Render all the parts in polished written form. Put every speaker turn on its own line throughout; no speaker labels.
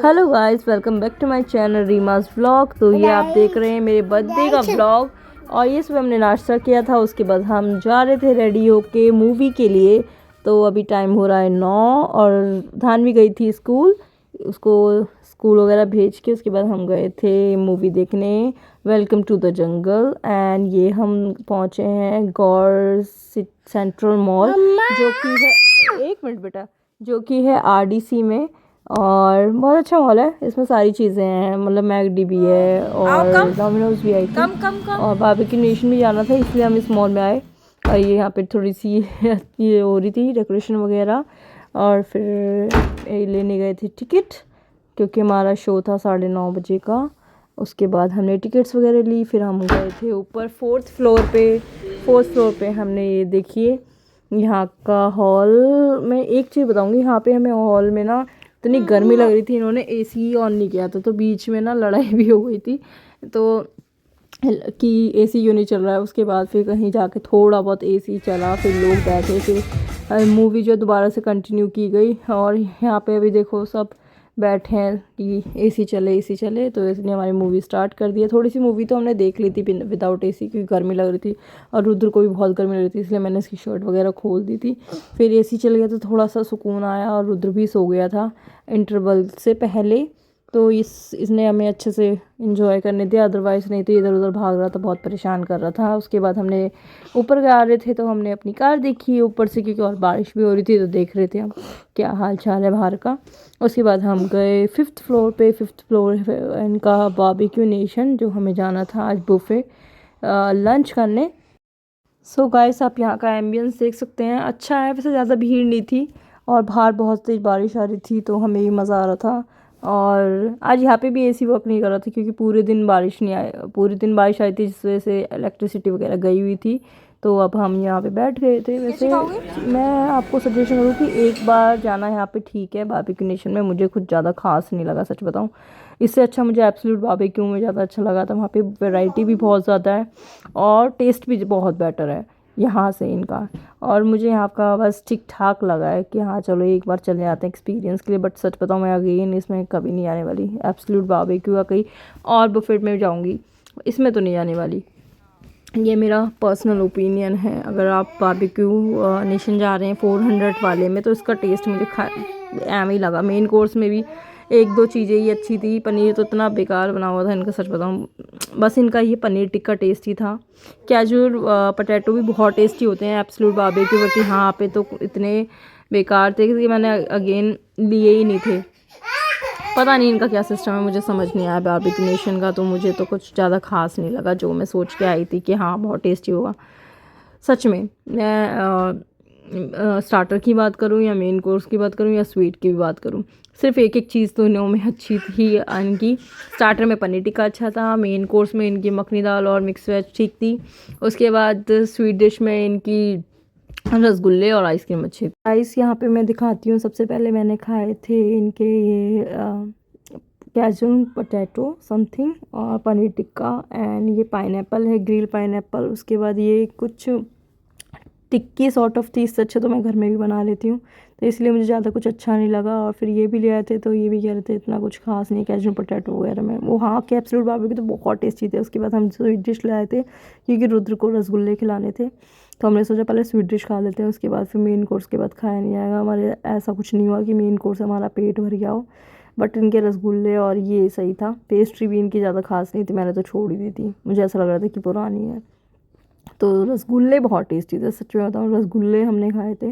Hello guys, welcome back to my channel Reema's vlog. तो ये आप देख रहे हैं मेरे बर्थडे का व्लॉग। और ये सुबह हमने नाश्ता किया था, उसके बाद हम जा रहे थे रेडी होके मूवी के लिए। तो अभी टाइम हो रहा है 9 और धान भी गई थी स्कूल, उसको स्कूल वगैरह भेज के उसके बाद हम गए थे मूवी देखने, welcome to the jungle. And ये हम पहुँचे हैं गौर सेंट्रल मॉल, जो कि है, एक मिनट बेटा, जो कि है आरडीसी में। और बहुत अच्छा मॉल है, इसमें सारी चीज़ें हैं, मतलब मैकडी भी है और डोमिनोज भी आई थी और बारबेक्यू नेशन भी जाना था, इसलिए हम इस मॉल में आए। और ये यहाँ पे थोड़ी सी ये हो रही थी डेकोरेशन वगैरह। और फिर लेने गए थे टिकट, क्योंकि हमारा शो था 9:30 बजे का। उसके बाद हमने टिकट्स वगैरह ली, फिर हम गए थे ऊपर फोर्थ फ्लोर पे हमने ये देखिए यहाँ का हॉल। मैं एक चीज़ बताऊँगी, यहाँ पे हमें हॉल में ना इतनी गर्मी लग रही थी, इन्होंने एसी ऑन नहीं किया था, तो बीच में ना लड़ाई भी हो गई थी तो कि एसी क्यों नहीं चल रहा है। उसके बाद फिर कहीं जाके थोड़ा बहुत एसी चला, फिर लोग बैठे, फिर मूवी जो दोबारा से कंटिन्यू की गई। और यहाँ पे अभी देखो सब बैठे हैं कि एसी चले, तो इसलिए हमारी मूवी स्टार्ट कर दी है। थोड़ी सी मूवी तो हमने देख ली थी विदाउट एसी, क्योंकि गर्मी लग रही थी और रुद्र को भी बहुत गर्मी लग रही थी, इसलिए मैंने इसकी शर्ट वगैरह खोल दी थी। फिर एसी चल गया तो थोड़ा सा सुकून आया और रुद्र भी सो गया था इंटरवल से पहले। तो इसने हमें अच्छे से इंजॉय करने दिया, अदरवाइज़ नहीं तो इधर उधर भाग रहा था, बहुत परेशान कर रहा था। उसके बाद हमने ऊपर जा रहे थे तो हमने अपनी कार देखी ऊपर से, क्योंकि और बारिश भी हो रही थी, तो देख रहे थे हम क्या हाल चाल है बाहर का। उसके बाद हम गए फिफ्थ फ्लोर इनका बारबेक्यू नेशन, जो हमें जाना था आज बुफे लंच करने। सो गाइस, आप यहाँ का एम्बियंस देख सकते हैं, अच्छा है, वैसे ज़्यादा भीड़ नहीं थी और बाहर बहुत तेज़ बारिश आ रही थी, तो हमें भी मज़ा आ रहा था। और आज यहाँ पे भी एसी वर्क नहीं कर रहा था, क्योंकि पूरे दिन बारिश आई थी, जिस वजह से इलेक्ट्रिसिटी वगैरह गई हुई थी। तो अब हम यहाँ पे बैठ गए थे। वैसे मैं आपको सजेशन करूँ कि एक बार जाना यहाँ पे ठीक है बारबेक्यू नेशन में। मुझे कुछ ज़्यादा खास नहीं लगा, सच बताऊँ। इससे अच्छा मुझे एब्सोल्यूट बारबेक्यू में ज़्यादा अच्छा लगा था। वहाँ पे वैरायटी भी बहुत ज़्यादा है और टेस्ट भी बहुत बेटर है यहाँ से इनका। और मुझे यहाँ का बस ठीक ठाक लगा है कि हाँ चलो एक बार चले जाते हैं एक्सपीरियंस के लिए। बट सच बताऊँ, मैं अगेन इसमें कभी नहीं आने वाली। एब्सोल्यूट बारबेक्यू का कहीं और बुफेट में जाऊँगी, इसमें तो नहीं आने वाली। ये मेरा पर्सनल ओपिनियन है। अगर आप बारबेक्यू नेशन जा रहे हैं 400 वाले में, तो इसका टेस्ट मुझे एम ही लगा। मेन कोर्स में भी एक दो चीज़ें ही अच्छी थी, पनीर तो इतना बेकार बना हुआ था इनका, सच बताऊँ। बस इनका ये पनीर टिक्का टेस्टी था। कैजुअल पोटैटो भी बहुत टेस्टी होते हैं एब्सोल्यूट बारबेक्यू, बट यहाँ पे तो इतने बेकार थे कि मैंने अगेन लिए ही नहीं थे। पता नहीं इनका क्या सिस्टम है, मुझे समझ नहीं आया बारबेक्यू नेशन का। तो मुझे तो कुछ ज़्यादा खास नहीं लगा, जो मैं सोच के आई थी कि हाँ बहुत टेस्टी होगा। सच में मैं स्टार्टर की बात करूँ या मेन कोर्स की बात करूँ या स्वीट की भी बात करूँ, सिर्फ एक एक चीज़ तो इनों में अच्छी थी इनकी। स्टार्टर में पनीर टिक्का अच्छा था, मेन कोर्स में इनकी मखनी दाल और मिक्स वेज ठीक थी। उसके बाद स्वीट डिश में इनकी रसगुल्ले और आइसक्रीम अच्छी थी। आइस यहाँ पे मैं दिखाती हूँ। सबसे पहले मैंने खाए थे इनके ये कैजुअल पोटैटो समथिंग और पनीर टिक्का, एंड ये पाइनएप्पल है, ग्रिल पाइनएप्पल। उसके बाद ये कुछ टिक्की सॉर्ट ऑफ थी, इससे अच्छा तो मैं घर में भी बना लेती हूँ, तो इसलिए मुझे ज़्यादा कुछ अच्छा नहीं लगा। और फिर ये भी ले आए थे, तो ये भी कह रहे थे इतना कुछ खास नहीं कैजुअल पोटैटो वगैरह में। वो हाँ के एब्सोल्यूट बारबेक्यू तो बहुत टेस्टी थे। उसके बाद हम स्वीट डिश ले आए थे, क्योंकि रुद्र को रसगुल्ले खिलाने थे, तो हमने सोचा पहले स्वीट डिश खा लेते हैं, उसके बाद फिर मेन कोर्स के बाद खाया नहीं जाएगा। हमारे ऐसा कुछ नहीं हुआ कि मेन कोर्स हमारा पेट भर गया हो, बट इनके रसगुल्ले और ये सही था। पेस्ट्री भी इनकी ज़्यादा खास नहीं थी, मैंने तो छोड़ ही दी थी, मुझे ऐसा लग रहा था कि पुरानी है। तो रसगुल्ले बहुत टेस्टी थे, सच में बताऊँ, रसगुल्ले हमने खाए थे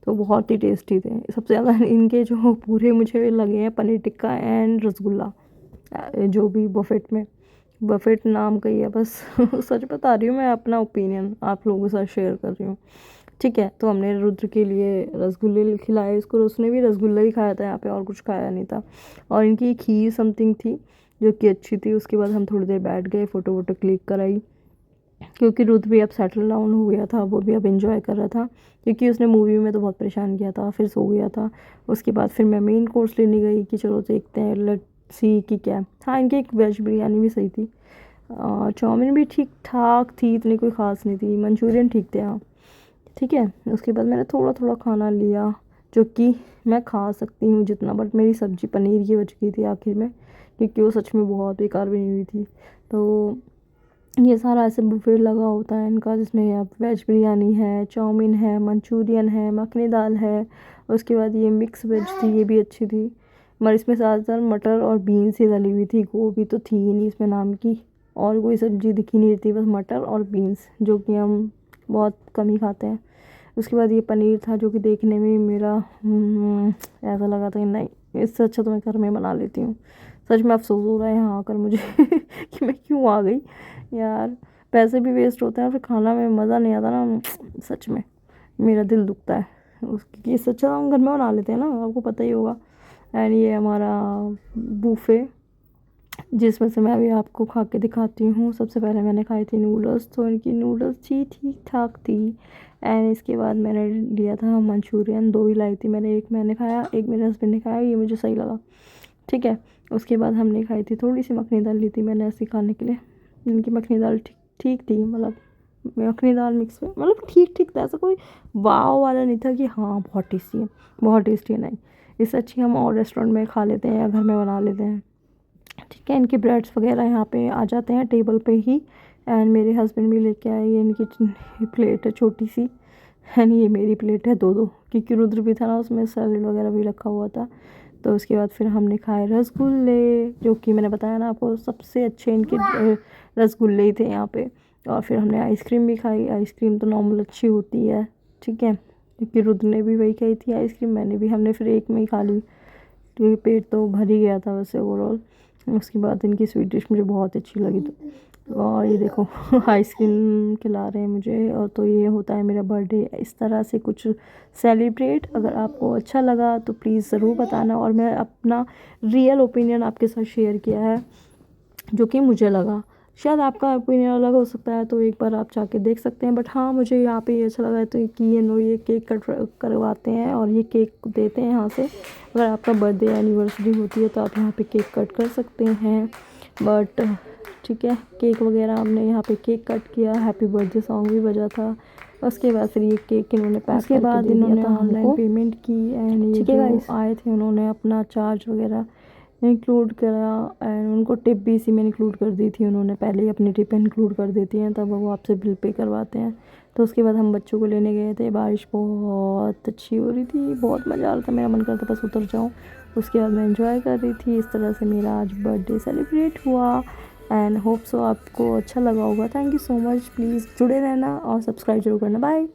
तो बहुत ही टेस्टी थे। सबसे ज़्यादा इनके जो पूरे मुझे लगे हैं पनीर टिक्का एंड रसगुल्ला, जो भी बफेट नाम का ही है बस। सच बता रही हूँ, मैं अपना ओपिनियन आप लोगों के साथ शेयर कर रही हूँ, ठीक है। तो हमने रुद्र के लिए रसगुल्ले खिलाए, उसको उसने भी रसगुल्ला ही खाया था यहाँ पे, और कुछ खाया नहीं था। और इनकी खीर समथिंग थी जो कि अच्छी थी। उसके बाद हम थोड़ी देर बैठ गए, फ़ोटो वोटो क्लिक कराई, क्योंकि रुद्र भी अब सेटल डाउन हो गया था, वो भी अब एंजॉय कर रहा था, क्योंकि उसने मूवी में तो बहुत परेशान किया था, फिर सो गया था। उसके बाद फिर मैं मेन कोर्स लेने गई कि चलो देखते हैं, लेट्स सी कि क्या। हाँ, इनकी एक वेज बिरयानी भी सही थी, चाउमीन भी ठीक ठाक थी, इतनी कोई ख़ास नहीं थी, मंचूरियन ठीक थे हाँ, ठीक है। उसके बाद मैंने थोड़ा थोड़ा खाना लिया, जो कि मैं खा सकती हूँ जितना, बट मेरी सब्ज़ी पनीर की बच गई थी आखिर में, क्योंकि वो सच में बहुत बेकार बनी हुई थी। तो ये सारा ऐसे बुफे लगा होता है इनका, जिसमें अब वेज बिरयानी है, चाउमीन है, मंचूरियन है, मखनी दाल है। उसके बाद ये मिक्स वेज थी, ये भी अच्छी थी। मगर इसमें ज़्यादातर मटर और बीन्स ही डली हुई थी, गोभी तो थी ही नहीं इसमें नाम की, और कोई सब्ज़ी दिखी नहीं थी, बस मटर और बीन्स, जो कि हम बहुत कम ही खाते हैं। उसके बाद ये पनीर था, जो कि देखने में मेरा ऐसा लगा था कि नहीं, इससे अच्छा तो मैं घर में बना लेती हूँ। सच में अफ़सोस हो रहा है यहाँ आकर मुझे कि मैं क्यों आ गई यार। पैसे भी वेस्ट होते हैं, फिर खाना में मज़ा नहीं आता ना, सच में मेरा दिल दुखता है उसकी। इससे अच्छा हम घर में बना लेते हैं ना, आपको पता ही होगा। एंड ये हमारा बूफे, जिसमें से मैं अभी आपको खा के दिखाती हूँ। सबसे पहले मैंने खाई थी नूडल्स, तो इनकी नूडल्स थी ठीक ठाक थी। एंड इसके बाद मैंने लिया था मंचूरियन, 2 ही लाई थी मैंने, एक मैंने खाया, एक मेरे हस्बैंड ने खाया, ये मुझे सही लगा, ठीक है। उसके बाद हमने खाई थी थोड़ी सी मखनी दाल, ली थी मैंने ऐसे खाने के लिए। इनकी मखनी दाल ठीक ठीक थी, मतलब मखनी दाल मिक्स में, मतलब ठीक ठीक था, ऐसा कोई वाव वाला नहीं था कि हाँ बहुत टेस्टी है, बहुत टेस्टी है, नहीं। इससे अच्छी हम और रेस्टोरेंट में खा लेते हैं या घर में बना लेते हैं, ठीक है। इनके ब्रेड्स वगैरह यहाँ पे आ जाते हैं टेबल पे ही। एंड मेरे हस्बैंड भी लेके आए, ये इनकी प्लेट है छोटी सी, एंड ये मेरी प्लेट है 2-2, क्योंकि रुद्र भी था ना, उसमें सैलेड वगैरह भी रखा हुआ था। तो उसके बाद फिर हमने खाए रसगुल्ले, जो कि मैंने बताया ना आपको, सबसे अच्छे इनके रसगुल्ले ही थे यहाँ पे। और फिर हमने आइसक्रीम भी खाई, आइसक्रीम तो नॉर्मल अच्छी होती है, ठीक है, क्योंकि रुद्र ने भी वही खाई थी आइसक्रीम, मैंने भी, हमने फिर एक में ही खा ली, क्योंकि पेट तो भर ही गया था वैसे ओवरऑल। उसके बाद इनकी स्वीट डिश मुझे बहुत अच्छी लगी, तो और ये देखो आइसक्रीम खिला रहे हैं मुझे। और तो ये होता है मेरा बर्थडे इस तरह से कुछ सेलिब्रेट। अगर आपको अच्छा लगा तो प्लीज़ ज़रूर बताना, और मैं अपना रियल ओपिनियन आपके साथ शेयर किया है, जो कि मुझे लगा। शायद आपका ओपिनियन अलग हो सकता है, तो एक बार आप जाके देख सकते हैं, बट हाँ मुझे यहाँ पे ये अच्छा लगा है, तो कि ये केक कट करवाते हैं और ये केक देते हैं यहाँ से। अगर आपका बर्थडे एनिवर्सरी होती है तो आप यहाँ पे केक कट कर सकते हैं, बट ठीक है, केक वगैरह हमने यहाँ पे केक कट किया, हैप्पी बर्थडे सॉन्ग भी बजा था। उसके बाद फिर ये केक इन्होंने पैक करके दे दिया, इन्होंने ऑनलाइन पेमेंट की। एंड ये जो आए थे उन्होंने अपना चार्ज वगैरह इंक्लूड करा, एंड उनको टिप भी इसी में इंक्लूड कर दी थी उन्होंने, पहले ही अपनी टिप इंक्लूड कर देती हैं, तब वो आपसे बिल पे करवाते हैं। तो उसके बाद हम बच्चों को लेने गए थे, बारिश बहुत अच्छी हो रही थी, बहुत मज़ा आ रहा था, मेरा मन करता बस उतर जाऊँ। उसके बाद मैं एंजॉय कर रही थी। इस तरह से मेरा आज बर्थडे सेलिब्रेट हुआ, एंड होप सो आपको अच्छा लगा होगा। Thank you so much, please जुड़े रहना और सब्सक्राइब जरूर करना। बाय।